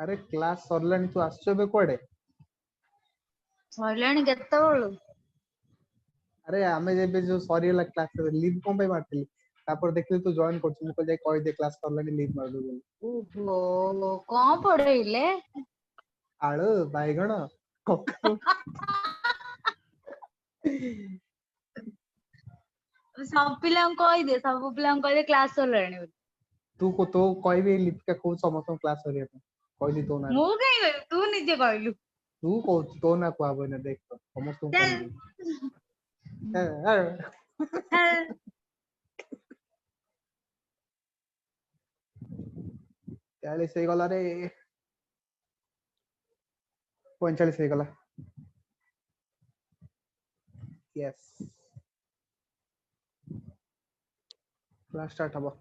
अरे क्लास सरलानी तू आसछ बे कोडे सरलानी केतेबेलु अरे आमे जेबे जो सरीला क्लास लीव कोन पे मारतली तापर देखली तू जॉइन करछ मु को जाय कहि दे क्लास सरलानी लीव मार दो ओहो कोन पढेइले आळु बायगण ककरो सब पिला कहि दे सब पिला कहि दे क्लास सरलानी तू को तो कहबे लिपिका को समस्त क्लास सरिया कहली तो ना मु कहि तू निजे कहलु तू को तो ना को आबे ना देख तो समस्त कहबे चालीस से गला रे 45 से गला यस क्लास स्टार्ट हबो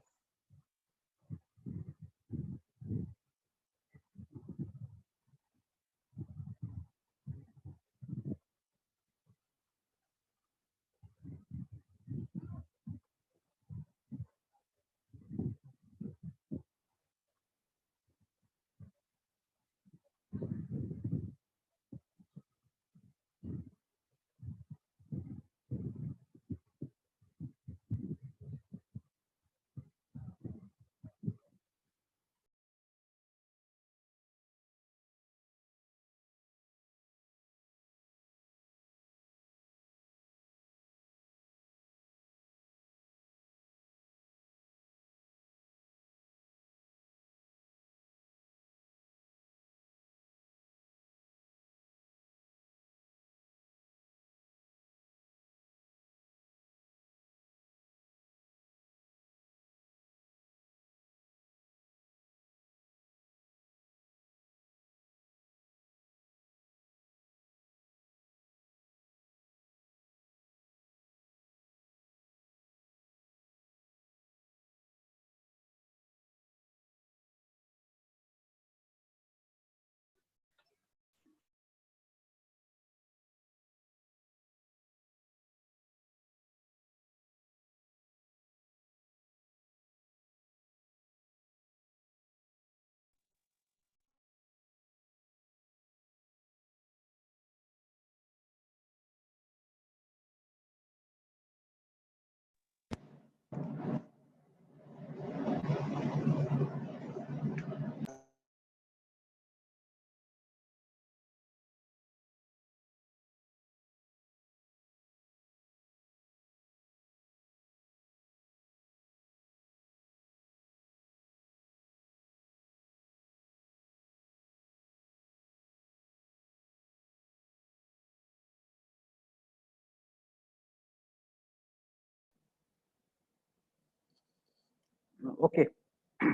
Okay,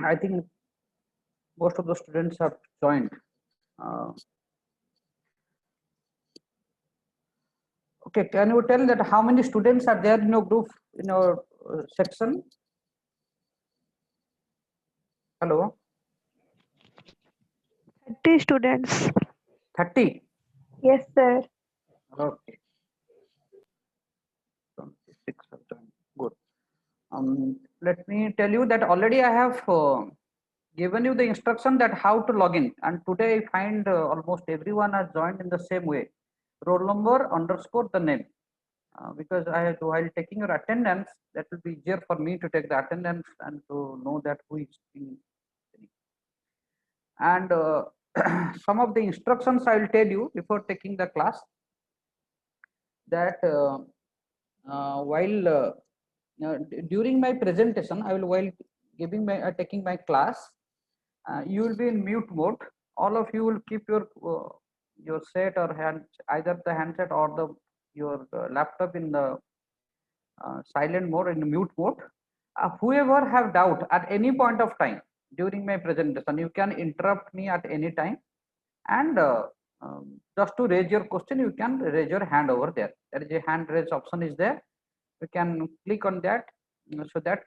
I think most of the students have joined. Okay, can you tell that how many students are there in your group, in your section? Hello? 30 students. 30? Yes, sir. Okay. 26 have joined. Good. Let me tell you that already I have given you the instruction that how to log in, and today I find almost everyone has joined in the same way. Roll number underscore the name. Because I have, while taking your attendance, that will be easier for me to take the attendance and to know that who is in. And some of the instructions I will tell you before taking the class, that while during my presentation, I will, while giving my taking my class, you will be in mute mode. All of you will keep your set or hand, either the handset or the your laptop in the silent mode, in mute mode. Whoever have doubt at any point of time during my presentation, you can interrupt me at any time, and just to raise your question, you can raise your hand over there. There is a hand raise option is there. You can click on that, so that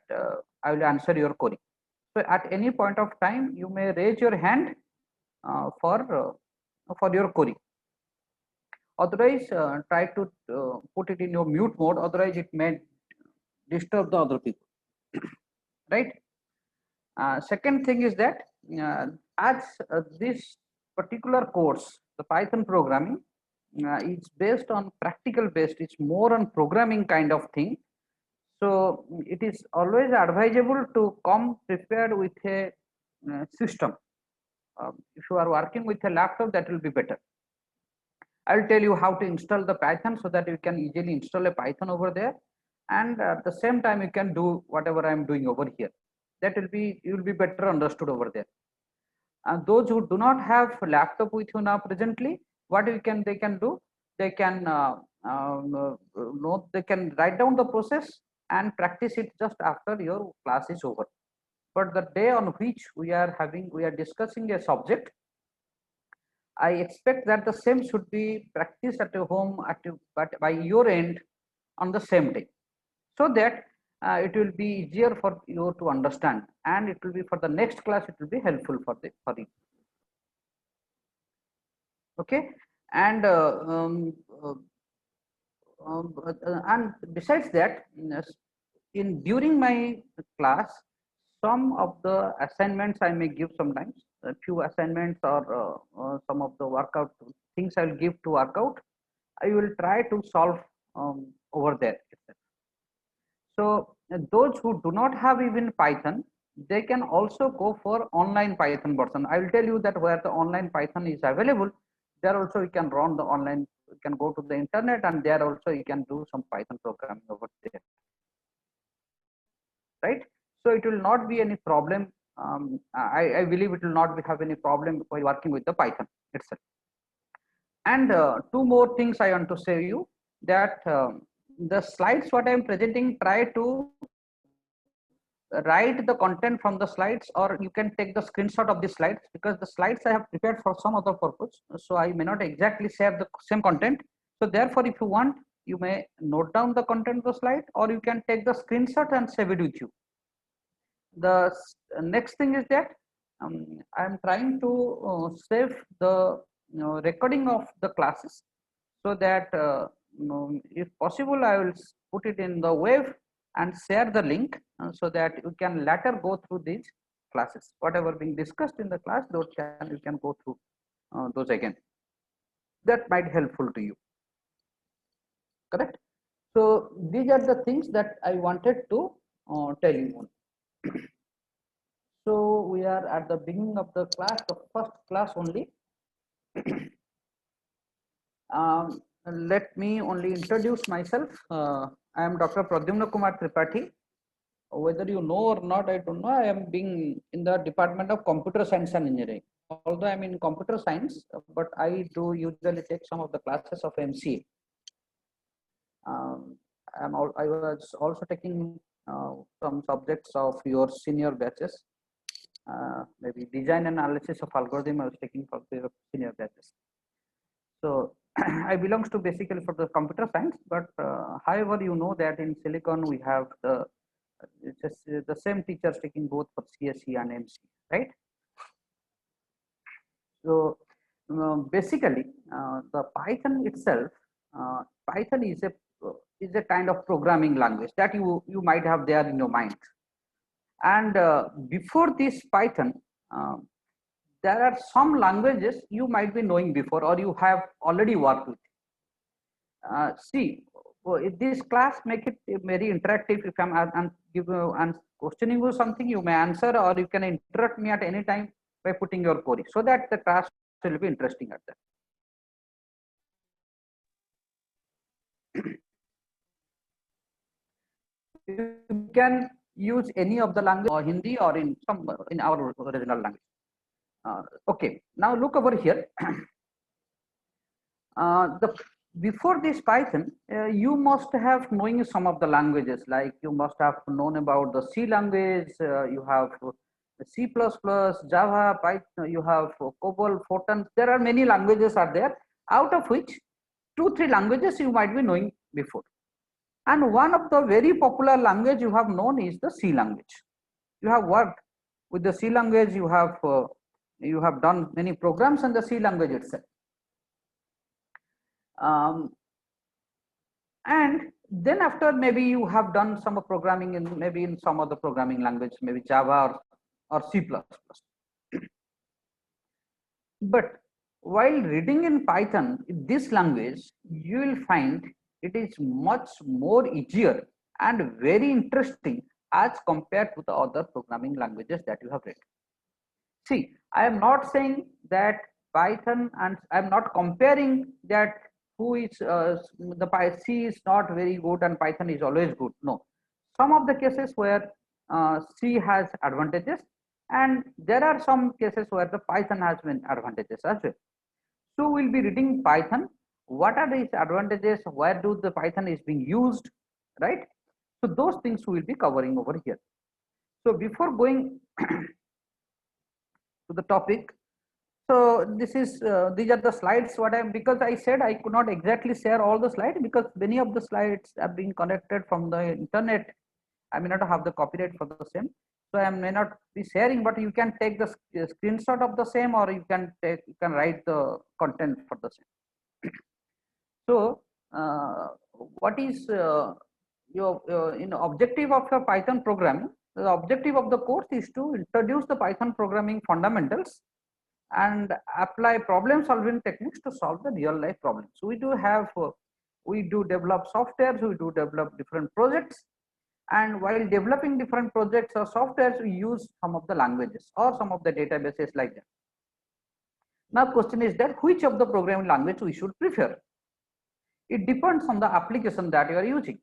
I will answer your query. So at any point of time, you may raise your hand for your query. Otherwise, try to put it in your mute mode. Otherwise, it may disturb the other people. Right. Second thing is that as this particular course, the Python programming, is based on practical based, it's more on programming kind of thing. So it is always advisable to come prepared with a system. If you are working with a laptop, that will be better. I'll tell you how to install the Python so that you can easily install a Python over there, and at the same time you can do whatever I'm doing over here. That will be, you will be better understood over there. And those who do not have laptop with you now presently, what they can do, they can they can write down the process and practice it just after your class is over. But the day on which we are discussing a subject, I expect that the same should be practiced at your home but by your end on the same day, so that it will be easier for you to understand, and it will be for the next class, it will be helpful for you. Okay, and and besides that, during my class, some of the assignments I may give sometimes, a few assignments or some of the workout things I will give to work out, I will try to solve over there. So those who do not have even Python, they can also go for online Python version. I will tell you that where the online Python is available, there also you can run the online, you can go to the internet, and there also you can do some Python programming over there, right? So it will not be any problem. I believe it will not have any problem while working with the Python itself. And two more things I want to say you, that the slides what I am presenting, try to write the content from the slides, or you can take the screenshot of the slides, because the slides I have prepared for some other purpose, so I may not exactly share the same content. So therefore, if you want, you may note down the content of the slide, or you can take the screenshot and save it with you. The next thing is that I am trying to save the recording of the classes, so that if possible, I will put it in the web and share the link, so that you can later go through these classes. Whatever being discussed in the class, you can go through those again. That might helpful to you. Correct? So these are the things that I wanted to tell you. So we are at the beginning of the class, the first class only. Let me only introduce myself. I am Dr. Pradyumna Kumar Tripathi. Whether you know or not, I don't know. I am being in the Department of Computer Science and Engineering. Although I am in computer science, but I do usually take some of the classes of MCA. I was also taking some subjects of your senior batches. Maybe design analysis of algorithm I was taking for the senior batches. So I belongs to basically for the computer science, but however, you know that in Silicon we have the same teachers taking both for CSE and MC, right? So basically, the Python itself, Python is a kind of programming language that you might have there in your mind. And before this Python, there are some languages you might be knowing before, or you have already worked with. See, this class make it very interactive. If I'm questioning you something, you may answer, or you can interrupt me at any time by putting your query, so that the class will be interesting at that. You can use any of the language, or Hindi, or in our original language. Okay, now look over here. Before this Python, you must have knowing some of the languages, like you must have known about the C language, you have C++, Java, Python, you have COBOL, Fortran. There are many languages are there, out of which 2-3 languages you might be knowing before. And one of the very popular language you have known is the C language. You have worked with the C language, you have done many programs in the C language itself. And then after, maybe you have done some programming in some other programming language, maybe Java or C++. But while reading in Python, this language, you will find it is much more easier and very interesting as compared to the other programming languages that you have read. See, I am not saying that Python, and I am not comparing that who is the C is not very good and Python is always good. No, some of the cases where C has advantages, and there are some cases where the Python has many advantages as well. So we'll be reading Python. What are these advantages? Where do the Python is being used, right? So those things we will be covering over here. So before going to the topic, so this is these are the slides what I'm, because I said I could not exactly share all the slides because many of the slides have been connected from the internet. I may not have the copyright for the same, so I may not be sharing, but you can take the screenshot of the same, or you can write the content for the same. So what is your objective of your Python program? The objective of the course is to introduce the Python programming fundamentals and apply problem solving techniques to solve the real life problems. So we do develop softwares, we do develop different projects, and while developing different projects or softwares, we use some of the languages or some of the databases like that. Now question is that which of the programming language we should prefer? It depends on the application that you are using.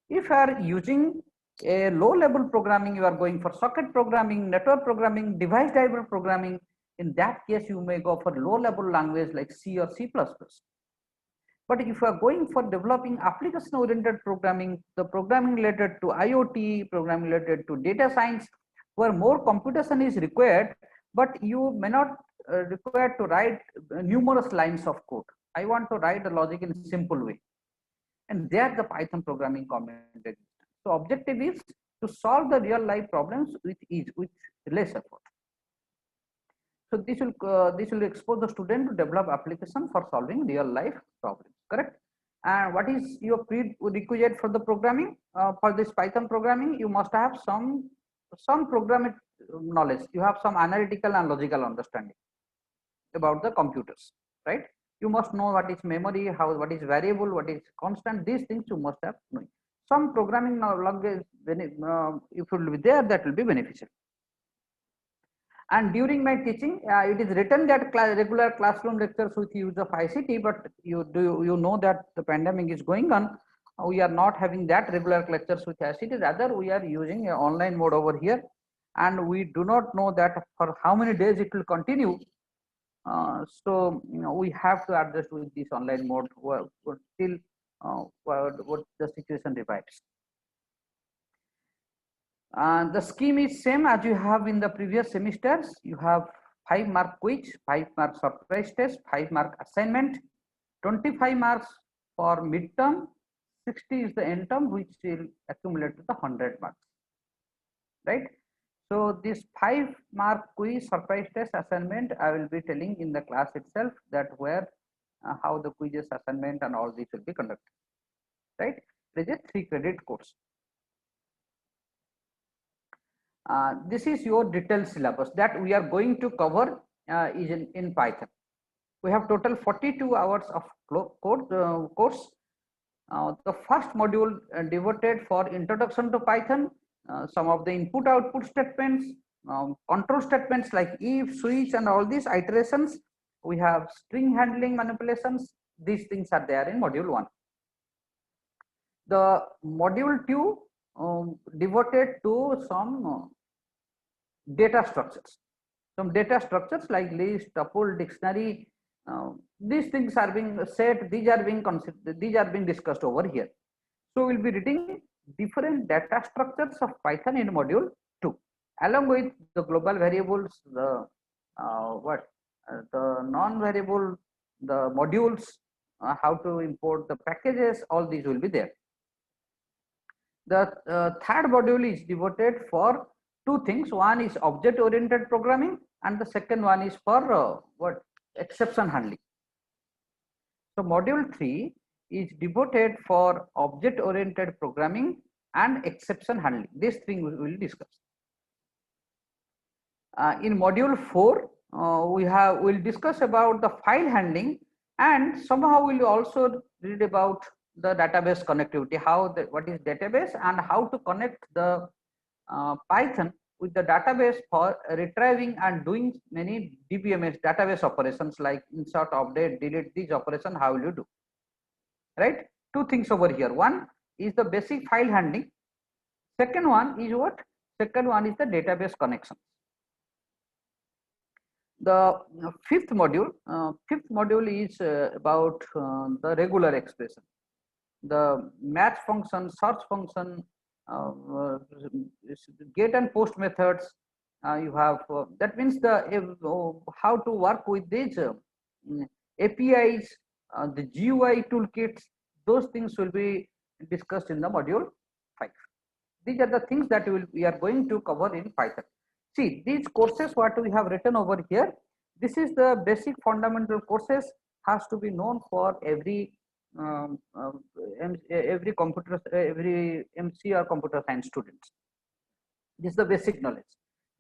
If you are using a low level programming, you are going for socket programming, network programming, device driver programming. In that case, you may go for low level language like C or C++. But if you are going for developing application oriented programming, the programming related to IoT, programming related to data science, where more computation is required, but you may not require to write numerous lines of code. I want to write the logic in a simple way. And there the Python programming component exists. So objective is to solve the real life problems with ease, with less effort. So this will expose the student to develop application for solving real life problems, correct? And what is your prerequisite for the programming? For this Python programming, you must have some programming knowledge. You have some analytical and logical understanding about the computers, right? You must know what is memory, what is variable, what is constant. These things you must have known. Some programming knowledge, if it will be there, that will be beneficial. And during my teaching, it is written that regular classroom lectures with use of ICT, but you know that the pandemic is going on. We are not having that regular lectures with ICT. Rather, we are using an online mode over here, and we do not know that for how many days it will continue. So we have to adjust with this online mode till what the situation revives. The scheme is same as you have in the previous semesters. You have 5-mark quiz, 5-mark surprise test, 5-mark assignment, 25 marks for midterm, 60 is the end term, which will accumulate to the 100 marks, right? So this 5-mark quiz, surprise test, assignment, I will be telling in the class itself that where how the quizzes, assignment and all these will be conducted, right? It is a 3-credit course. This is your detailed syllabus that we are going to cover is in Python. We have total 42 hours of course. The first module devoted for introduction to Python, some of the input output statements, control statements like if, switch and all these iterations. We have string handling manipulations. These things are there in module 1. The module 2 devoted to some data structures. Some data structures like list, tuple, dictionary. These things are being said. These are being considered. These are being discussed over here. So we'll be reading different data structures of Python in module 2, along with the global variables, the the non-variable, the modules, how to import the packages. All these will be there. The third module is devoted for 2 things. One is object-oriented programming, and the second one is for exception handling. So module 3 is devoted for object-oriented programming and exception handling. These things we will discuss. In module 4, we'll discuss about the file handling, and somehow we'll also read about the database connectivity, what is database and how to connect the Python with the database for retrieving and doing many DBMS database operations like insert, update, delete. These operations how will you do, right? Two things over here. One is the basic file handling. Second one is what? Second one is the database connection. The fifth module is about the regular expression, the match function, search function, get and post methods. You have that means how to work with these APIs, the GUI toolkits. Those things will be discussed in the module 5. These are the things that we are going to cover in Python. See, these courses what we have written over here, this is the basic fundamental courses, has to be known for every every MC or computer science students. This is the basic knowledge.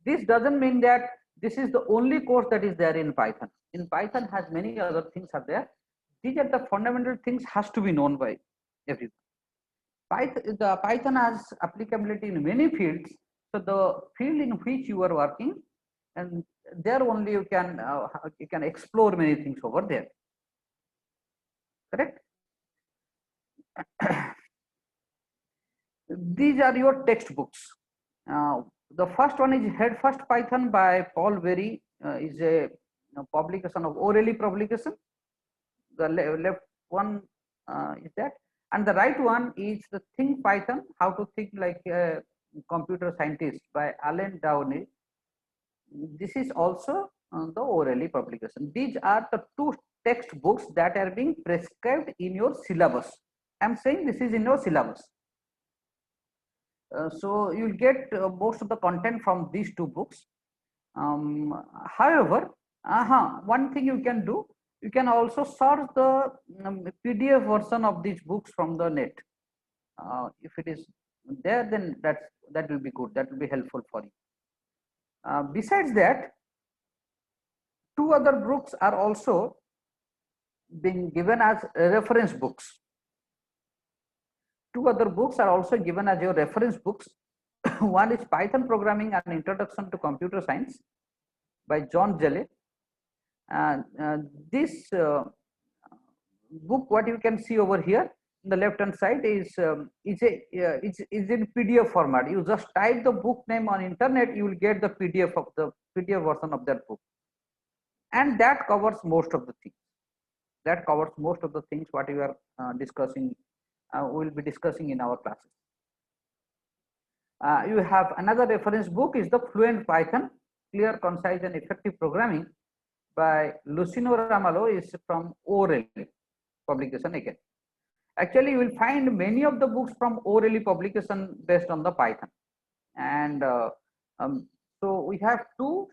This doesn't mean that this is the only course that is there in Python. In Python has many other things are there. These are the fundamental things has to be known by everyone. Python has applicability in many fields. So the field in which you are working, and there only you can explore many things over there. Correct? These are your textbooks. The first one is Head First Python by Paul Berry, is a publication of O'Reilly publication. The left one is that, and the right one is the Think Python, How to Think Like a Computer Scientist by Alan Downey. This is also the O'Reilly publication. These are the two textbooks that are being prescribed in your syllabus. I'm saying this is in your syllabus. So you'll get most of the content from these two books. However, one thing you can do, you can also search the PDF version of these books from the net. If it is there, then that will be good. That will be helpful for you. Besides that, two other books are also being given as reference books. Two other books are also given as your reference books. One is Python Programming and Introduction to Computer Science by John Jelle. This book, what you can see over here in the left hand side is in PDF format. You just type the book name on internet, you will get the PDF version of that book, and that covers most of the things. That covers most of the things what we are discussing. We will be discussing in our classes. You have another reference book is the Fluent Python, Clear, Concise and Effective Programming by Lucino Ramalho, is from O'Reilly publication again. Actually, you will find many of the books from O'Reilly publication based on the Python. And so we have two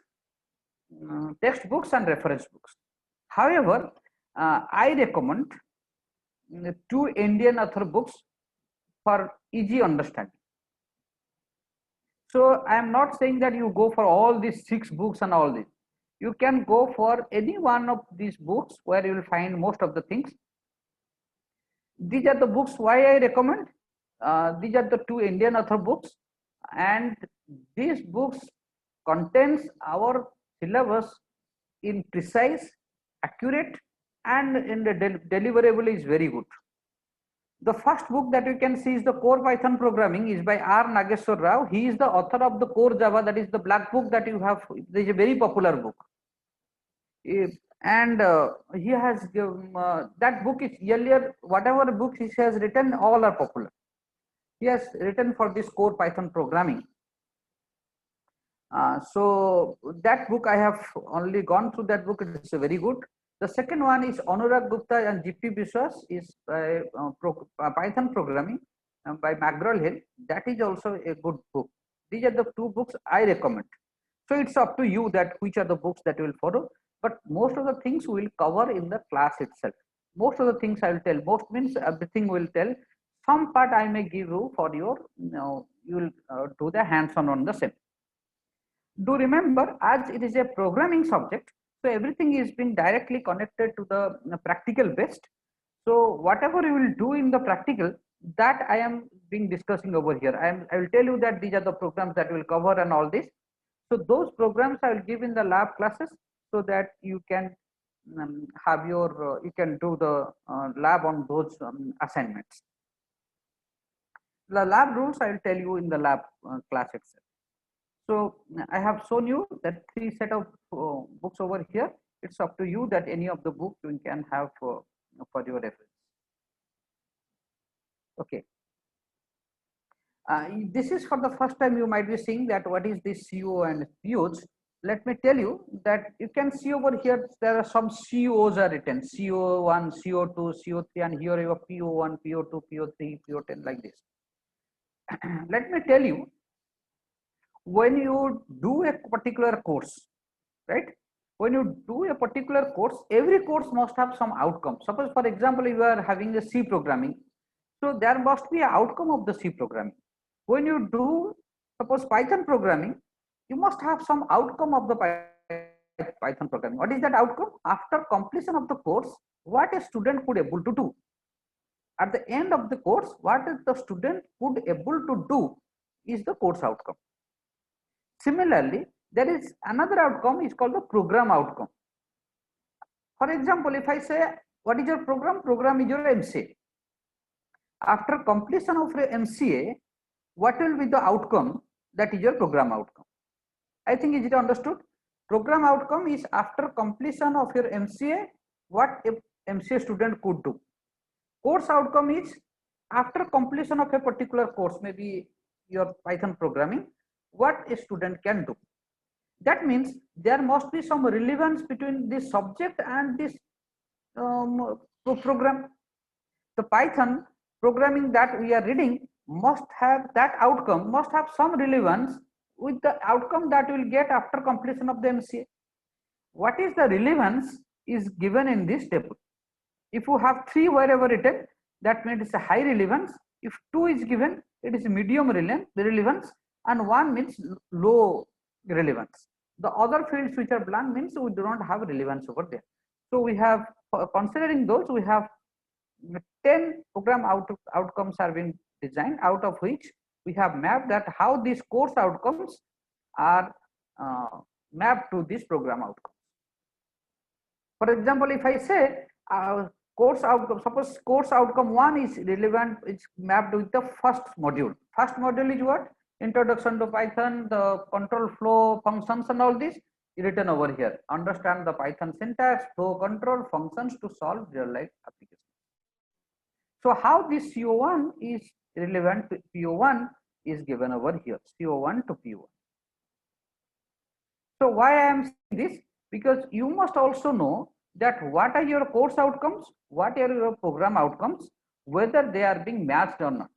textbooks and reference books. However, I recommend two Indian author books for easy understanding. So I am not saying that you go for all these 6 books and all this. You can go for any one of these books where you will find most of the things. These are the books why I recommend. These are the two Indian author books, and these books contains our syllabus in precise, accurate, and in the deliverable is very good. The first book that you can see is the Core Python Programming, is by R. Nageshwar Rao. He is the author of the Core Java, that is the black book that you have. It is a very popular book. And he has given, that book is earlier, whatever books he has written, all are popular. He has written for this Core Python Programming. So that book I have only gone through that book. It is very good. The second one is Anurag Gupta and GP Biswas, is Python Programming by McGraw-Hill. That is also a good book. These are the two books I recommend. So it's up to you that which are the books that you will follow. But most of the things we will cover in the class itself. Most of the things I will tell. Most means everything will tell. Some part I may give you for your, you will do the hands-on on the same. Do remember, as it is a programming subject, So everything is being directly connected to the practical based. So whatever you will do in the practical, that I am being discussing over here. I will tell you that these are the programs that will cover and all this. So those programs I will give in the lab classes so that you can have your you can do the lab on those assignments. The lab rules I will tell you in the lab class itself. So I have shown you that 3 set of books over here. It's up to you that any of the book you can have for your reference. Okay. This is for the first time you might be seeing that what is this CO and POs. Let me tell you that you can see over here there are some COs are written, CO1, CO2, CO3, and here you have PO1, PO2, PO3, PO10 like this. Let me tell you, when you do a particular course, right? When you do a particular course, every course must have some outcome. Suppose for example, you are having a C programming, so there must be an outcome of the C programming. When you do suppose Python programming, you must have some outcome of the Python programming. What is that outcome? After completion of the course, what a student could able to do. At the end of the course, what the student could able to do is the course outcome. Similarly, there is another outcome is called the program outcome. For example, if I say, what is your program? Program is your MCA. After completion of your MCA, what will be the outcome? That is your program outcome. I think is it understood? Program outcome is after completion of your MCA, what a MCA student could do. Course outcome is after completion of a particular course, maybe your Python programming, what a student can do. That means there must be some relevance between this subject and this program. The Python programming that we are reading must have that outcome, must have some relevance with the outcome that we will get after completion of the MCA. What is the relevance is given in this table. If you have 3 wherever written, that means it's a high relevance. If 2 is given, it is medium relevance, and 1 means low relevance. The other fields which are blank means we do not have relevance over there. So we have, considering those, we have 10 program outcomes are being designed, out of which we have mapped that how these course outcomes are mapped to this program outcome. For example, if I say course outcome, suppose course outcome 1 is relevant, it's mapped with the first module. First module is what? Introduction to Python, the control flow, functions and all this written over here. Understand the Python syntax, flow control, functions to solve real life applications. So how this CO1 is relevant to PO1 is given over here, CO1 to PO1. So why I am saying this? Because you must also know that what are your course outcomes, what are your program outcomes, whether they are being matched or not,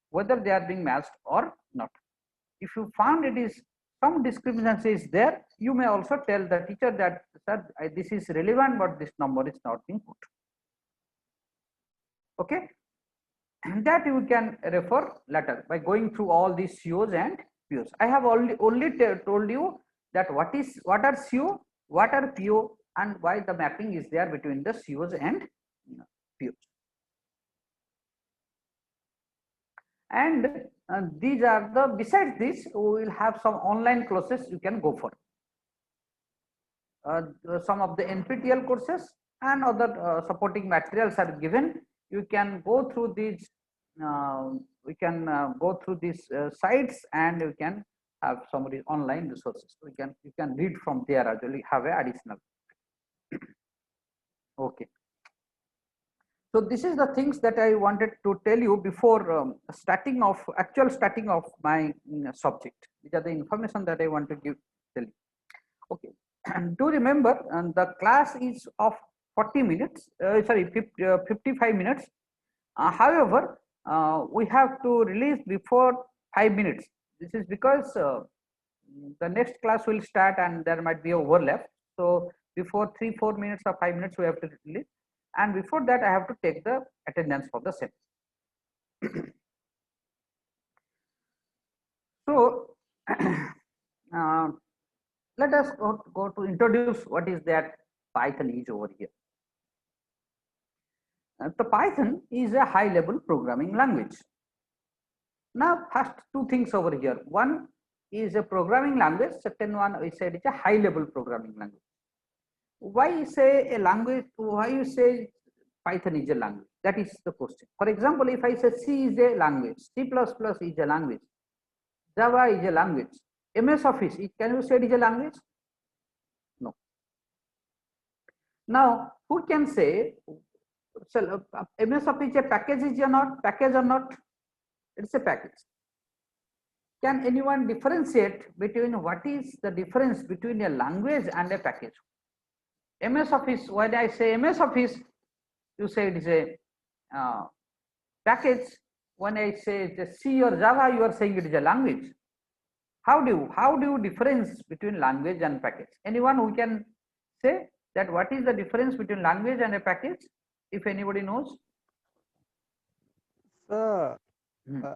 whether they are being matched or not. If you found it is some discrepancy is there, you may also tell the teacher that, sir, this is relevant, but this number is not being put. Okay, and that you can refer later by going through all these COs and POs. I have only told you that what are CO, what are PO, and why the mapping is there between the COs and POs. And these are the, besides this, we will have some online courses you can go for. Some of the NPTEL courses and other supporting materials are given. You can go through these, we can go through these sites, and you can have some online resources. You can read from there as well. You have a additional. Okay. So this is the things that I wanted to tell you before starting of my subject. These are the information that I want to tell you. Okay, and do remember, the class is of 40 minutes. 55 minutes. However, we have to release before 5 minutes. This is because the next class will start and there might be overlap. So before 3-4 minutes or 5 minutes we have to release, and before that I have to take the attendance for the same. So let us go to introduce what is that Python is over here. The Python is a high level programming language. Now first two things over here. One is a programming language, second one we said it's a high level programming language. Why say a language, why you say Python is a language? That is the question. For example, if I say C is a language, C++ is a language, Java is a language, MS Office, can you say it is a language? No. Now, who can say, so, MS Office is a package or not? It's a package. Can anyone differentiate between what is the difference between a language and a package? MS Office, when I say MS Office, you say it is a package. When I say the C or Java, you are saying it is a language. How do you difference between language and package? Anyone who can say that what is the difference between language and a package? If anybody knows.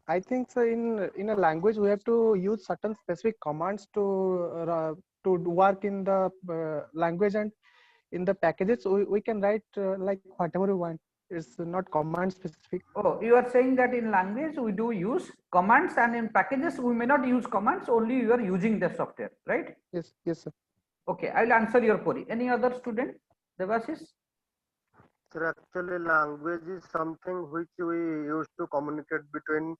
I think so in a language we have to use certain specific commands to work in the language, and in the packages we can write like whatever we want. It's not command specific. Oh, you are saying that in language we do use commands, and in packages we may not use commands, only you are using the software, right? Yes, sir. Okay, I will answer your query. Any other student? Devashish? Sir, actually language is something which we use to communicate between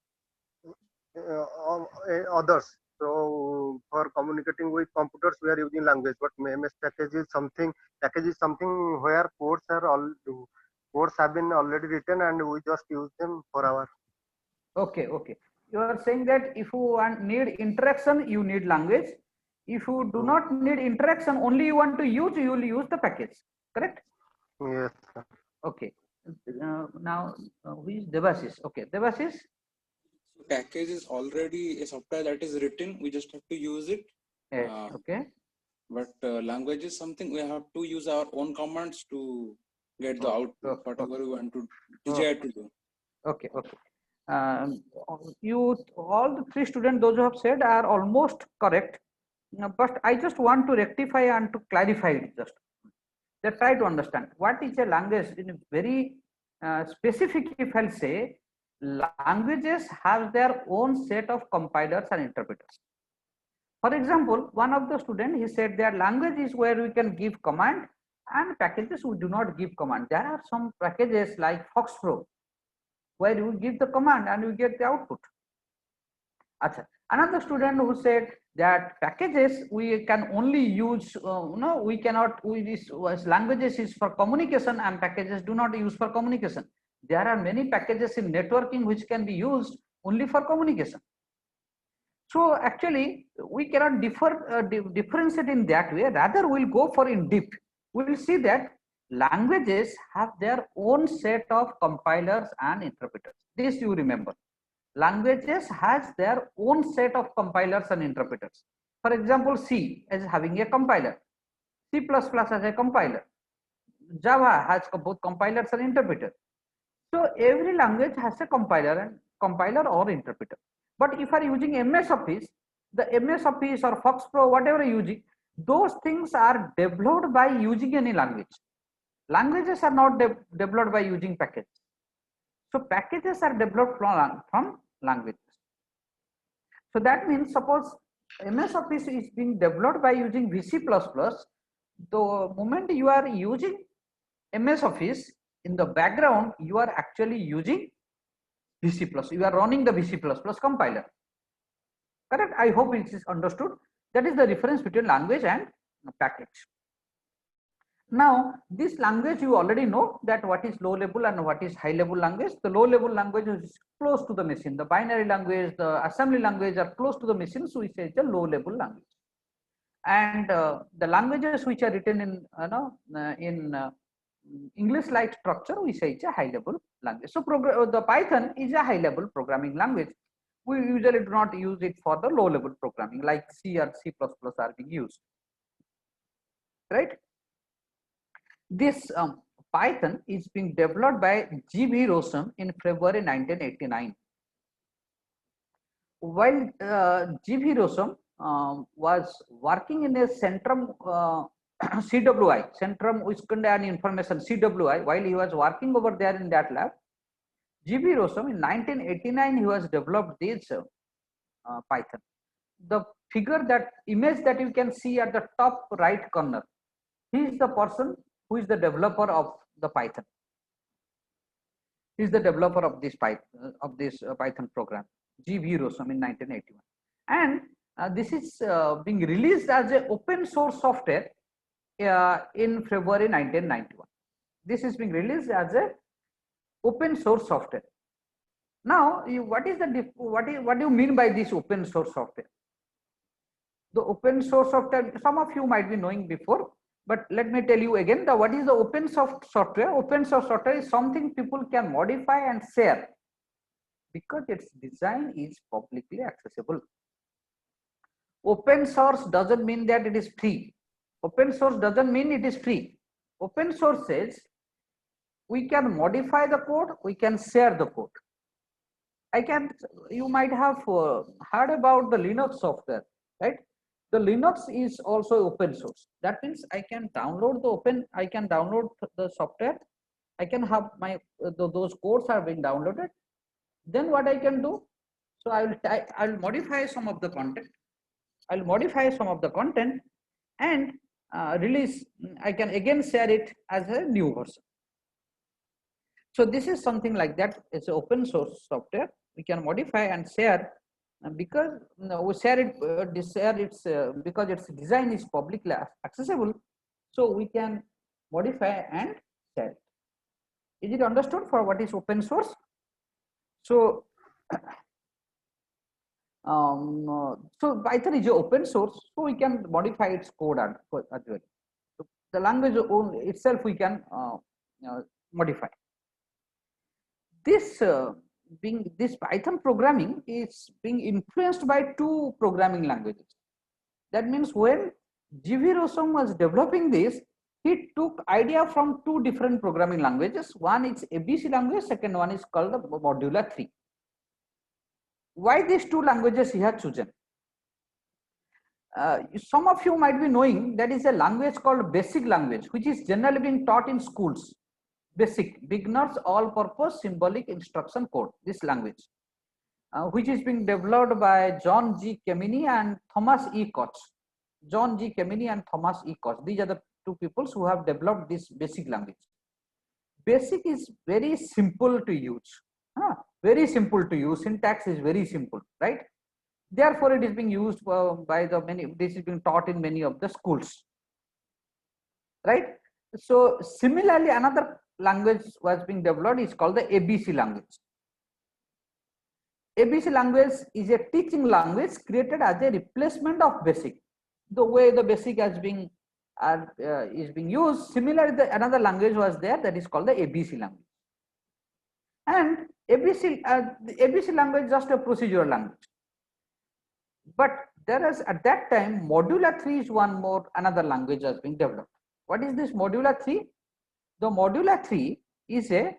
others. So for communicating with computers we are using language, but MS package is something where codes have been already written and we just use them for our. Okay. You are saying that if you need interaction, you need language. If you do not need interaction, only you want to use, you will use the package. Correct? Yes, sir. Okay. Now who is Devashish? Okay, Devashish. Package is already a software that is written. We just have to use it. Yes. Okay. But language is something we have to use our own commands to get the output, whatever we want to desire to do. Okay. You all the three students, those who have said, are almost correct. But I just want to rectify and to clarify it just. Let's try to understand what is a language in a very specific. If I'll say, languages have their own set of compilers and interpreters. For example, one of the students, he said that language is where we can give command, and packages we do not give command. There are some packages like FoxPro where you give the command and you get the output. Achha. Another student who said that packages we can only use, we cannot, languages is for communication and packages do not use for communication. There are many packages in networking which can be used only for communication. So actually we cannot differentiate in that way. Rather we'll go for in deep. We will see that languages have their own set of compilers and interpreters. This you remember. Languages has their own set of compilers and interpreters. For example, C is having a compiler, C++ has a compiler, Java has both compilers and interpreter. So every language has a compiler or interpreter. But if you are using MS Office, the MS Office or FoxPro, whatever you are using, those things are developed by using any language. Languages are not developed by using packages. So packages are developed from languages. So that means suppose MS Office is being developed by using VC++, the moment you are using MS Office, in the background you are actually using VC++, you are running the VC++ compiler. Correct? I hope it is understood. That is the difference between language and package. Now this language you already know that what is low level and what is high level language. The low level language is close to the machine. The binary language, the assembly language are close to the machine, so we say it's a low level language. And the languages which are written in English-like structure, we say it's a high level language. So the Python is a high level programming language. We usually do not use it for the low level programming like C or C++ are being used, right? This Python is being developed by G.V. Rossum in February 1989. While G.V. Rossum was working in a Centrum CWI, Centrum Wisconsin and Information CWI. While he was working over there in that lab, G.B. Rossum in 1989 he was developed this Python. The figure, that image that you can see at the top right corner, he is the person who is the developer of the Python. He is the developer of this Python program, G.B. Rossum in 1981, and this is being released as an open source software in February 1991. This is being released as a open source software. Now, what do you mean by this open source software? The open source software, some of you might be knowing before, but let me tell you again, what is the open source software? Open source software is something people can modify and share because its design is publicly accessible. Open source doesn't mean that it is free. Open source doesn't mean it is free. Open source says we can modify the code, we can share the code. You might have heard about the Linux software, right? The Linux is also open source. That means I can download the software. I can have those codes are being downloaded. Then what I can do? So I'll modify some of the content. And release. I can again share it as a new version. So this is something like that. It's open source software. We can modify and share because we share it. Because its design is publicly accessible. So we can modify and share it. Is it understood for what is open source? So, so Python is open source, so we can modify its code as well. So the language itself we can modify. This Python programming is being influenced by two programming languages. That means when G.B. Rossum was developing this, he took idea from two different programming languages. One is ABC language, second one is called the Module1-Class1. Why these two languages he had chosen? Some of you might be knowing that is a language called basic language, which is generally being taught in schools. Basic, beginners all-purpose symbolic instruction code, this language, which is being developed by John G. Kemeny and Thomas E. Koch. John G. Kemeny and Thomas E. Koch. These are the two people who have developed this basic language. Basic is very simple to use. Very simple to use. Syntax is very simple, right? Therefore, it is being used by the many. This is being taught in many of the schools, right? So similarly, another language was being developed is called the ABC language. ABC language is a teaching language created as a replacement of BASIC. The way the BASIC has been is being used, similarly another language was there that is called the ABC language. And the ABC language is just a procedural language. But there is at that time Module1-Class1 is another language has been developed. What is this Module1-Class1? The Module1-Class1 is a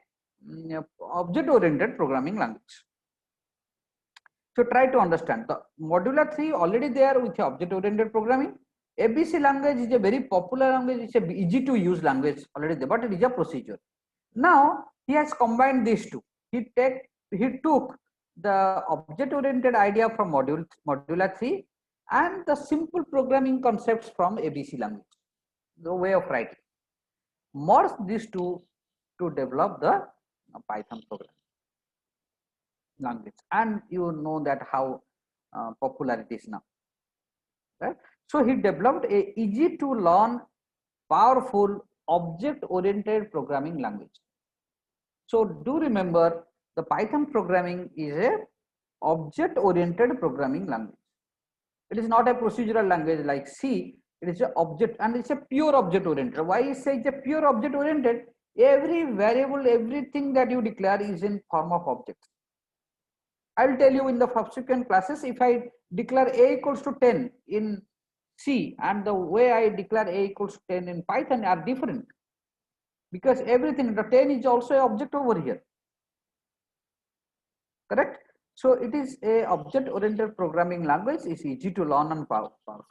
object-oriented programming language. So try to understand the Module1-Class1 already there with object-oriented programming. ABC language is a very popular language. It's a easy to use language already there, but it is a procedure. Now he has combined these two. He took the object-oriented idea from Module1-Class1 and the simple programming concepts from ABC language, the way of writing. Merge these two to develop the Python program language, and you know that how popular it is now, right? So he developed a easy to learn, powerful object-oriented programming language. So do remember, the Python programming is a object-oriented programming language. It is not a procedural language like C. It is an object, and it's a pure object-oriented. Why I say it's a pure object-oriented? Every variable, everything that you declare is in form of objects. I will tell you in the subsequent classes, if I declare a equals to 10 in C and the way I declare a equals to 10 in Python are different, because everything, the 10 is also an object over here, correct? So it is a object-oriented programming language. It's easy to learn and powerful.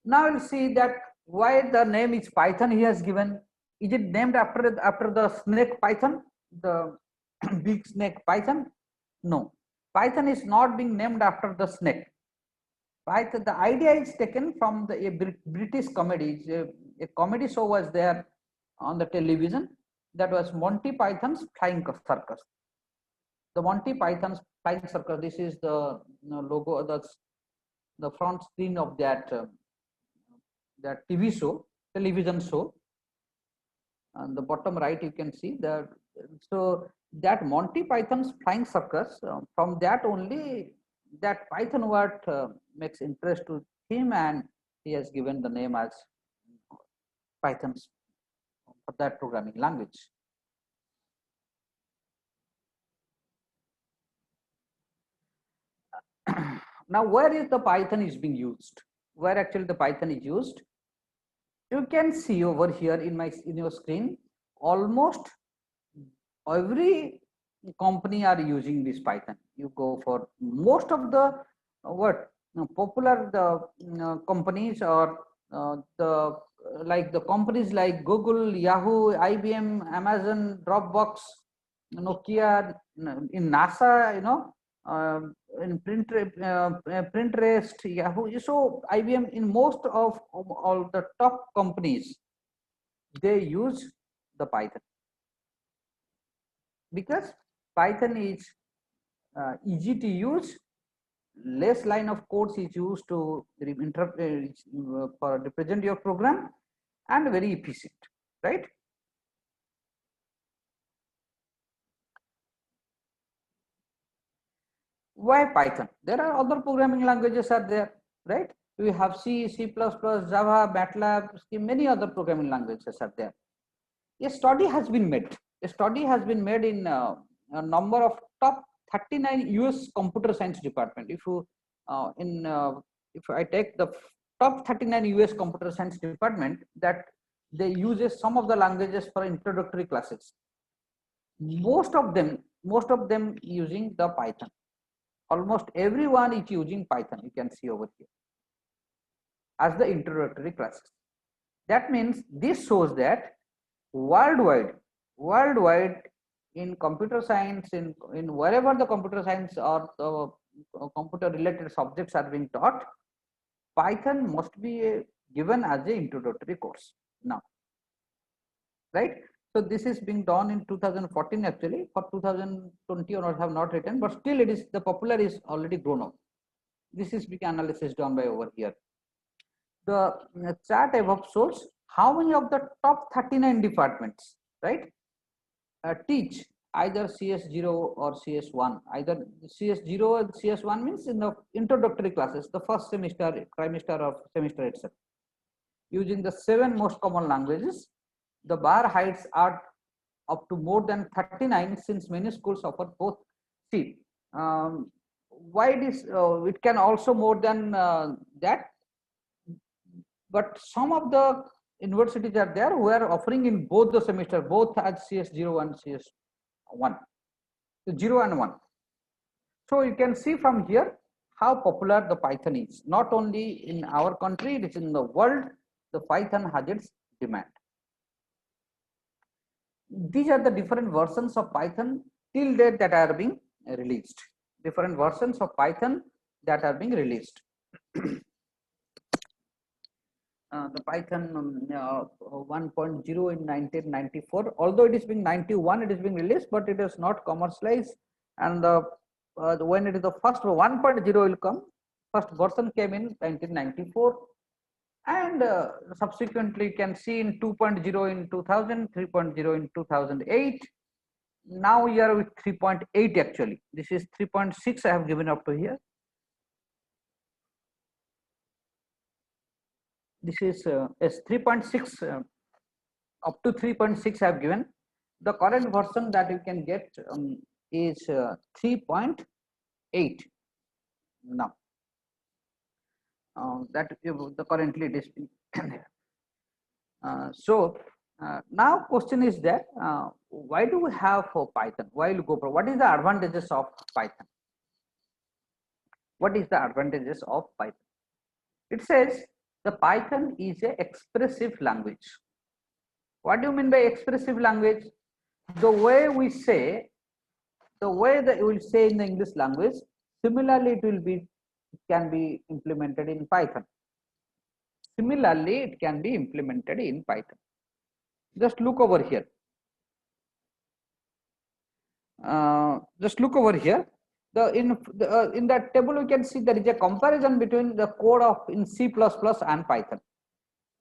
Now we'll see that why the name is Python he has given. Is it named after the snake Python, the big snake Python? No, Python is not being named after the snake. Python, the idea is taken from a British comedy. A comedy show was there on the television, that was Monty Python's Flying Circus. The Monty Python's Flying Circus. This is the logo, the front screen of that that TV show, television show. On the bottom right, you can see that. So that Monty Python's Flying Circus, from that only that Python word makes interest to him, and he has given the name as Python's for that programming language. Now, where is the Python is being used? Where actually the Python is used? You can see over here in your screen, almost every company are using this Python. You go for most of the popular companies, or the companies like Google, Yahoo, IBM, Amazon, Dropbox, Nokia, in NASA, in Pinterest, Yahoo. So IBM, in most of all the top companies, they use the Python, because Python is easy to use, less line of codes is used to represent your program, and very efficient, right? Why Python? There are other programming languages are there, right? We have C, C++, Java, MATLAB, many other programming languages are there. A study has been made. A study has been made in a number of top 39 US computer science department. If I take the top 39 US computer science department, that they use some of the languages for introductory classes. Most of them using the Python. Almost everyone is using Python. You can see over here as the introductory classes. That means this shows that worldwide in computer science, in wherever the computer science or the computer related subjects are being taught, Python must be given as a introductory course now, right? So this is being done in 2014 actually. For 2020 or have not written, but still it is the popular is already grown up. This is big analysis done by over here. The chart above shows how many of the top 39 departments, right, teach either CS0 or CS1. Either CS0 and CS1 means in the introductory classes, the first semester, trimester or semester itself, using the 7 most common languages. The bar heights are up to more than 39, since many schools offer both. See, why it can also more than that, but some of the universities are there who are offering in both the semester, both as CS0 and CS1, so 0 and 1. So you can see from here how popular the Python is. Not only in our country, it is in the world, the Python has its demand. These are the different versions of Python till date that are being released. Different versions of Python that are being released. The Python 1.0 in 1994, although it is being 91, it is being released, but it is not commercialized. And when it is the first 1.0 will come, first version came in 1994. And subsequently you can see in 2.0 in 2000, 3.0 in 2008. Now we are with 3.8 actually. This is 3.6 I have given up to here. This is 3.6, up to 3.6 I have given. The current version that you can get is 3.8 now. That the currently it is now question is that why do we have for Python? Why will go for what is the advantages of Python? What is the advantages of Python? It says the Python is a expressive language. What do you mean by expressive language? The way we say, the way that we will say in the English language, similarly it can be implemented in Python. Similarly, it can be implemented in Python. Just look over here. Just look over here. In that table, you can see there is a comparison between the code of in C++ and Python.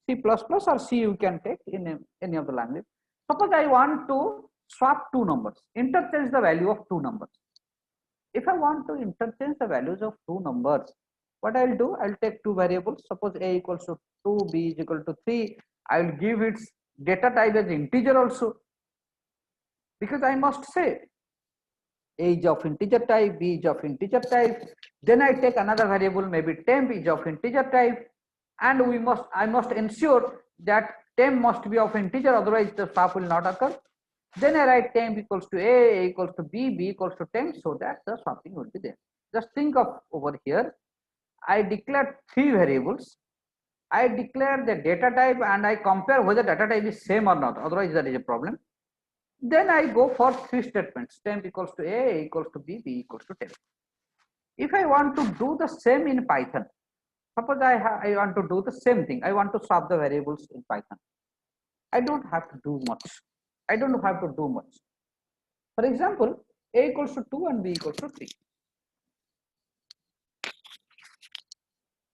C++ or C you can take in any of the language. Suppose I want to swap two numbers, interchange the value of two numbers. If I want to interchange the values of two numbers, what I'll do, I'll take two variables. Suppose a equals to 2, b is equal to 3. I will give its data type as integer also, because I must say a is of integer type, b is of integer type. Then I take another variable, maybe temp is of integer type, and I must ensure that temp must be of integer, otherwise the swap will not occur. Then I write temp equals to a equals to b equals to temp, so that the swapping will be there. Just think of over here, I declare three variables. I declare the data type and I compare whether data type is same or not, otherwise there is a problem. Then I go for three statements, temp equals to a equals to b equals to temp. If I want to do the same in Python, suppose I want to do the same thing, I want to swap the variables in Python. I don't have to do much. For example, a equals to 2 and b equals to 3.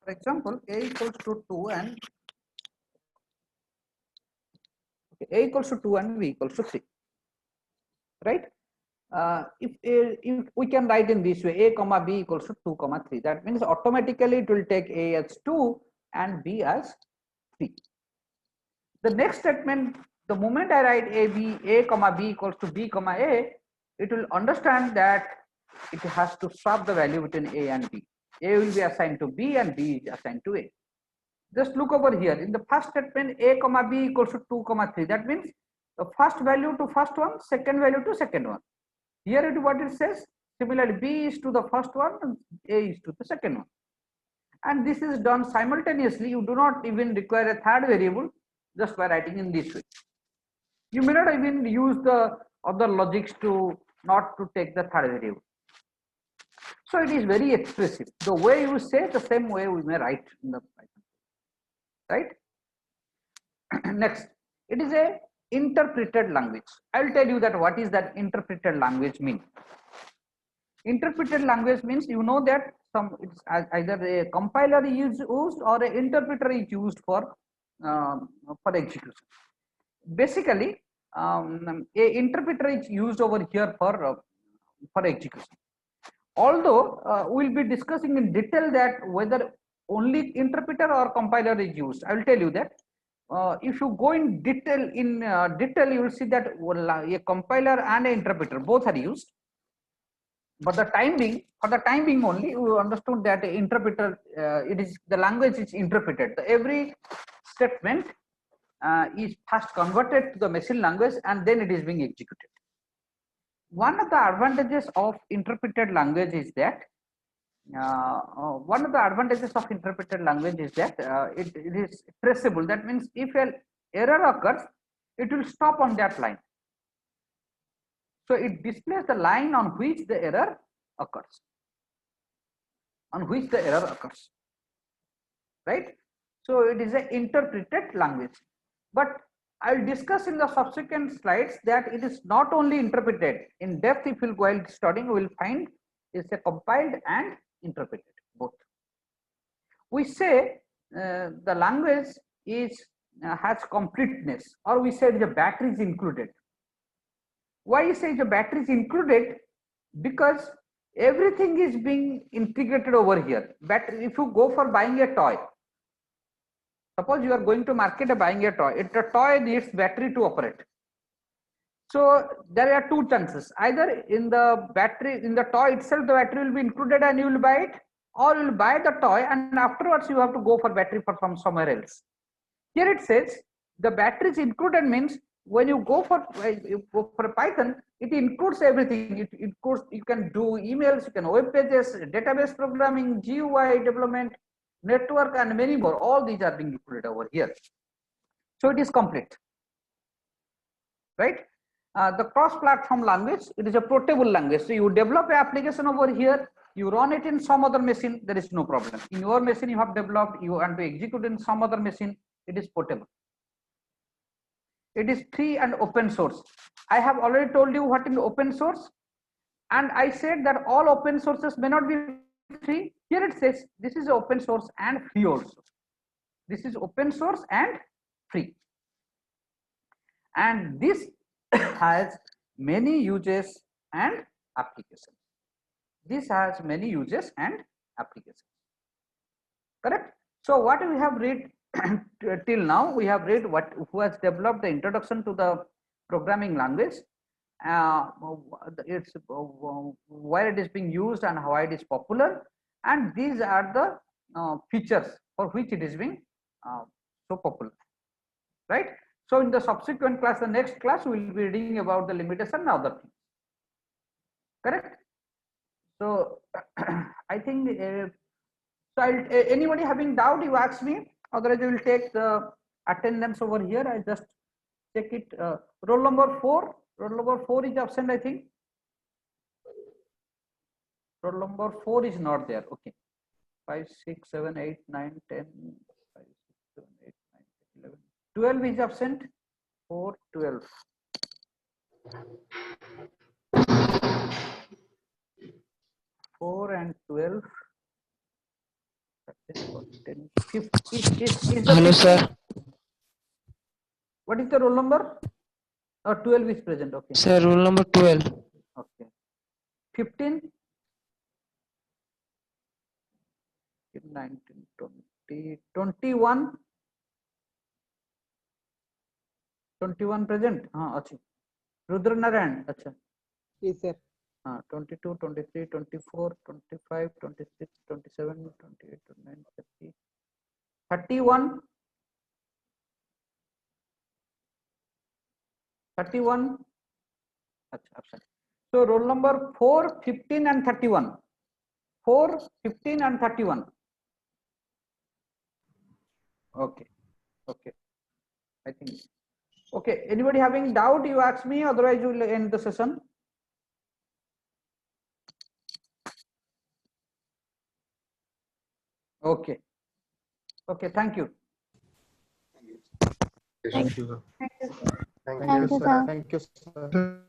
For example, a equals to 2 and a equals to 2 and b equals to 3. Right? If we can write in this way, a comma b equals to 2 comma 3. That means automatically it will take a as 2 and b as 3. The next statement, the moment I write a comma b equals to b comma a, it will understand that it has to swap the value between a and b. A will be assigned to b and b is assigned to a. Just look over here. In the first statement, a comma b equals to 2 comma 3. That means the first value to first one, second value to second one. Here it what it says. Similarly, b is to the first one and a is to the second one. And this is done simultaneously. You do not even require a third variable just by writing in this way. You may not even use the other logics to not to take the third variable. So it is very expressive. The way you say, the same way we may write in the Python. Right? Next, it is a interpreted language. I will tell you that what is that interpreted language mean. Interpreted language means you know that it's either a compiler is used or an interpreter is used for execution. Basically, a interpreter is used over here for execution. Although we'll be discussing in detail that whether only interpreter or compiler is used. I will tell you that. If you go in detail, you will see that a compiler and an interpreter both are used. But for the time being only, we understood that interpreter, the language is interpreted. Every statement is first converted to the machine language and then it is being executed. One of the advantages of interpreted language is that it is traceable. That means if an error occurs, it will stop on that line. So it displays the line on which the error occurs. Right? So it is an interpreted language. But I will discuss in the subsequent slides that it is not only interpreted. In depth, if you while studying, we will find it's a compiled and interpreted both. We say the language has completeness, or we say the battery is included. Why you say the battery is included? Because everything is being integrated over here. Battery. If you go for buying a toy, suppose you are going to market and buying a toy. The toy needs battery to operate. So there are two chances. Either in the toy itself, the battery will be included and you will buy it, or you will buy the toy and afterwards you have to go for battery from somewhere else. Here it says the battery is included means when you go for Python, it includes everything. It includes, you can do emails, you can web pages, database programming, GUI development, network, and many more. All these are being included over here. So it is complete, right? The cross-platform language, it is a portable language. So you develop an application over here, you run it in some other machine, there is no problem. In your machine you have developed, you want to execute in some other machine, it is portable. It is free and open source. I have already told you what is open source, and I said that all open sources may not be free. Here it says this is open source and free also. This is open source and free, and this has many uses and applications. This has many uses and applications. Correct? So what we have read till now, we have read who has developed the introduction to the programming language, it's where it is being used and how it is popular, and these are the features for which it is being so popular, right? So in the subsequent class, the next class, we will be reading about the limitation and other things. Correct? So I think so anybody having doubt, you ask me. Otherwise, we will take the attendance over here. I just check it. Roll number 4. Roll number 4 is absent, I think. Roll number 4 is not there. Okay. 5, 6, 7, 8, 9, 10. 5, 6, 7, 8, 9, 10, 11. 12 is absent. 4, 12. 4 and 12. 10, 15. Is the Hello, 15? sir. What is the roll number? 12 is present. Okay. Sir, roll number 12. Okay. 15. 19, 20, 21. 21 present. Achi. Rudra Narayan. Acha. Yes, sir. 22, 23, 24, 25, 26, 27, 28, 29, 30, 31. 31. Absent. So roll number 4, 15 and 31. 4, 15 and 31. Okay. Okay. I think. Okay. Anybody having doubt, you ask me. Otherwise, you will end the session. Okay. Okay. Thank you. Thank you, sir. Thank you, sir. Thank Thank you, you, sir. sir. Thank you, sir.